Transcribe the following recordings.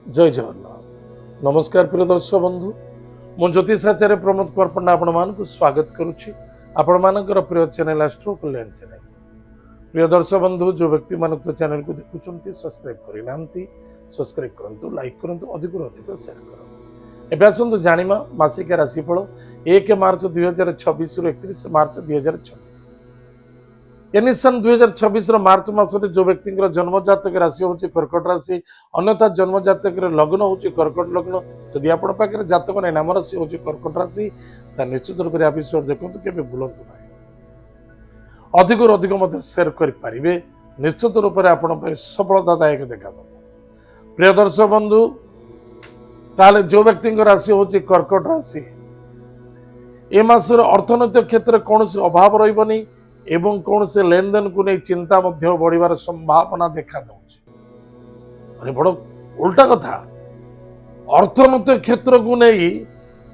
जय जगन्नाथ नमस्कार प्रिय दर्शक बंधु मु ज्योतिषाचार्य प्रमोद कुमार पंडा आपण मानक स्वागत करुच्ची आपण मानकर प्रिय चैनल एस्ट्रो कल्याण चैनल। प्रिय दर्शक बंधु जो व्यक्ति मानक तो चैनल को देखुंट सब्सक्राइब करना सब्सक्राइब करूँ लाइक करूँ अधिक अधिक शेयर करूँ। एवं आसतु जाना मासिक राशिफल 1 मार्च 2026 रु 31 मार्च 2026 एनिसन 2026 मार्च मासरे जो व्यक्ति जन्म जातक राशि हूँ कर्कट राशि अन्यथा जन्म जातक लग्न हूँ कर्कट लग्न जदि आप जातक ना नाम राशि हूँ कर्कट राशि निश्चित रूप से एपिसोड देखो के भूलु ना अधिक अधिक शेयर करें निश्चित रूप से आप सफलतादायक देखा प्रिय दर्शक बंधु ताले जो व्यक्ति राशि हूँ कर्कट राशि ए मासर अर्थनैतिक क्षेत्र कौन अभाव रही एवं कौन से लेन देन को नहीं चिंता बढ़िवार संभावना देखा दे बड़ उल्टा कथा अर्थनैतिक क्षेत्र को नहीं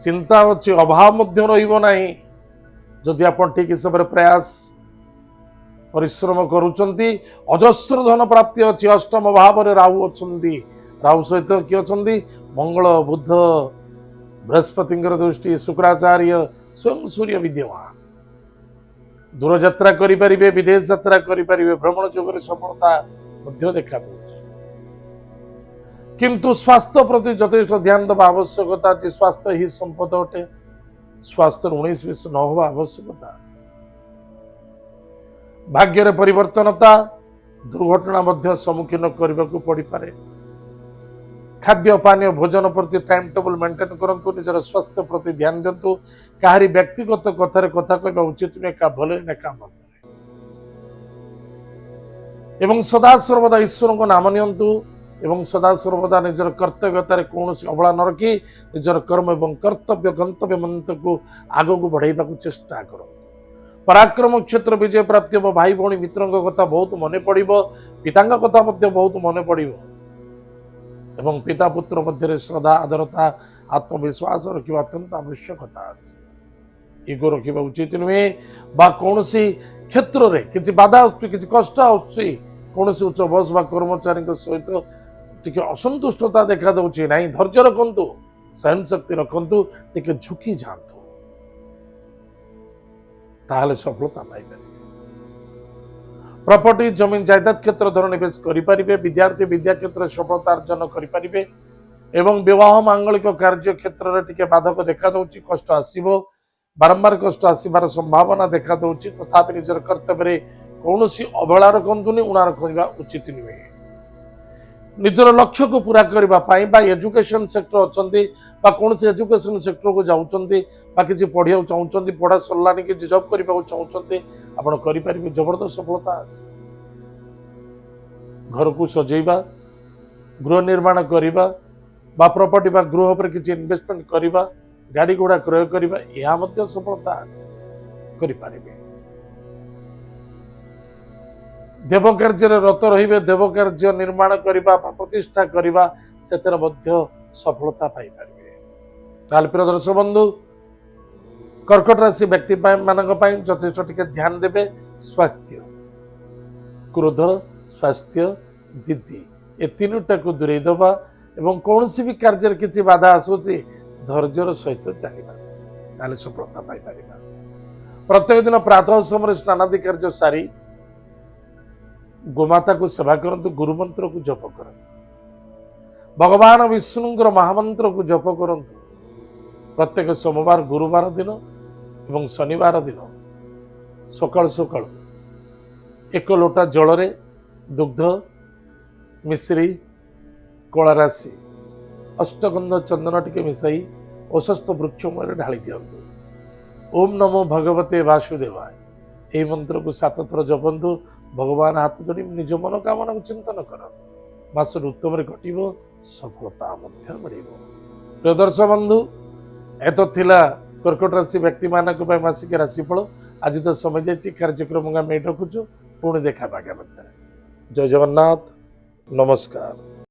चिंता अच्छी अभाव रही जदि आप ठीक हिसाब से प्रयास परिश्रम करुँच अजस्र धन प्राप्ति अच्छी अष्टम भाव राहु अच्छा राहु सहित किए अच्छा मंगल बुध बृहस्पति दृष्टि शुक्राचार्य स्वयं सूर्य विद्यमान दूर यात्रा करें विदेश यात्रा करें भ्रमण जुगर सफलता देखा किंतु स्वास्थ्य प्रति यथेष्ट ध्यान देवा आवश्यकता अच्छी स्वास्थ्य ही संपद अटे स्वास्थ्य 19-20 न होगा आवश्यकता भाग्य परिवर्तनता दुर्घटना सम्मुखीन करने को पड़ पारे खाद्य पानीय भोजन प्रति टाइम टेबल मेंटेन करंतु निजर स्वास्थ्य प्रति ध्यान दिंतु कहारी व्यक्तिगत कथार कथा कहवा उचित नुहे का भले ना का मंद एवं सदा सर्वदा ईश्वर को नाम नियंतु एवं सदा सर्वदा निजर कर्तव्यतार कौन अवहेला न रखी निजर कर्म एवं कर्तव्य गंतव्य मंत्र को आग को बढ़ाइबा को चेष्टा करो पराक्रम क्षेत्र विजय प्राप्ति हम भाई भौणी मित्रों कथा बहुत मन पड़ो पिता कथा बहुत मन पड़ो एवं पिता पुत्र मध्य श्रद्धा आदरता आत्मविश्वास रखा अत्यंत आवश्यकता अच्छी इगो रखा उचित नुहे कौन क्षेत्र में किसी बाधा किसी कष्ट कौन उच्च बस कर्मचारी सहित टी असंतुष्टता देखा दूसरी ना धैर्य रखु सहन शक्ति रखु टी झुकी जातु ताहले सफलता पाइपर प्रॉपर्टी जमीन जायदाद क्षेत्र धर निवेश करें विद्यार्थी विद्या क्षेत्र सफलता अर्जन करें एवं विवाह मांगलिक कार्य क्षेत्र में टिके बाधक देखा दूसरी कष्ट आसो बारंबार कष्ट आसबार संभावना देखा दूसरी तथापि निजर कर्तव्य कौन अवहेला रखुनि उणा रखा उचित नुहे निजर लक्ष्य को पूरा करने एजुकेशन सेक्टर अच्छा कौन से एजुकेशन सेक्टर को जाऊँच कि पढ़ा चाहते पढ़ा सरलानी कि जॉब करने चाहते आप करें जबरदस्त सफलता अच्छी घर को सजेवा गृह निर्माण करवा प्रॉपर्टी गृह पर किसी इन्वेस्टमेंट करवा गाड़ी घोड़ा क्रय करवा यह सफलता अच्छी करें देव कार्य रत रे देव कार्य निर्माण करने प्रतिष्ठा करने से सफलता पाइपर ताल प्रिय दर्शक बंधु कर्कट राशि व्यक्ति मानक यथेष्ट टिके ध्यान देवे स्वास्थ्य क्रोध स्वास्थ्य जिद्दी ए तीनटा को दूरे दबा एवं कौन भी कार्य किसी बाधा आसूची धैर्यर सहित चलना सफलता पाइपर प्रत्येक दिन प्रातः समय स्नानादि कार्य सारी गोमाता को सेवा करंतु गुरुमंत्र को जप करंतु भगवान विष्णुंकर महामंत्र को जप करंतु प्रत्येक सोमवार गुरुवार दिन एवं शनिवार दिन सकाल सकाल 1 लोटा जल रे दुग्ध मिश्री कलाराशि अष्टगंध चंदन टिके मिसाई औषस्थ वृक्ष मूल ढाली दिंतु ओम नमो भगवते वासुदेवाय यह मंत्र को 7 थर जपंतु भगवान हाथ जोड़ी निज मनोकामना को चिंतन कर मास उत्तम घटव सफलता मिल प्रिय दर्शक बंधु एत थिला कर्कट राशि व्यक्ति मानक मासिक राशिफल आज तो समय जाइए कार्यक्रम रखुचु पुणी देखा आगामी जय जगन्नाथ नमस्कार।